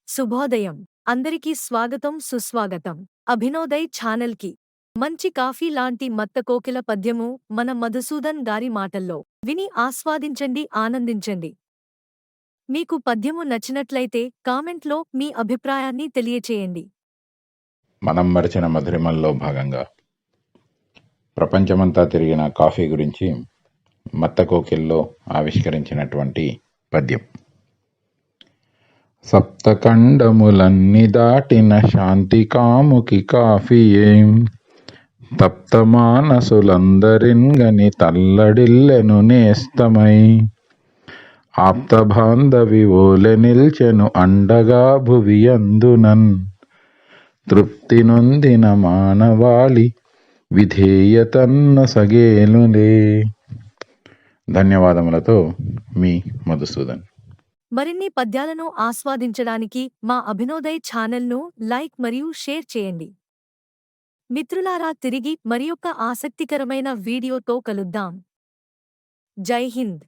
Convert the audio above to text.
శుభోదయం. అందరికీ స్వాగతం సుస్వాగతం. అభినోదయ్ ఛానల్కి. మంచి కాఫీ లాంటి మత్తకోకిల పద్యము మన మధుసూదన్ గారి మాటల్లో విని ఆస్వాదించండి, ఆనందించండి. మీకు పద్యము నచ్చినట్లయితే కామెంట్లో మీ అభిప్రాయాన్ని తెలియచేయండి. మనం మరిచిన మధురిమల్లో భాగంగా ప్రపంచమంతా తిరిగిన కాఫీ గురించి మత్తకోకిల్లో ఆవిష్కరించినటువంటి పద్యం. సప్తఖండములన్ని దాటిన శాంతి కాముకి కాఫీయేం, తప్త మానసులందరిన్గని తల్లడిల్లెను నేస్తమై, ఆప్త బాంధవి ఓలె నిల్చెను అండగా భువియందునన్, తృప్తి నొందిన మానవాళి విధేయతన్న సగేలులే. ధన్యవాదములతో మీ మధుసూదన్. మరిన్ని పద్యాలను ఆస్వాదించడానికి మా అభినోదయ్ ఛానల్ను లైక్ మరియు షేర్ చేయండి. మిత్రులారా, తిరిగి మరియొక్క ఆసక్తికరమైన వీడియోతో కలుద్దాం. జై హింద్.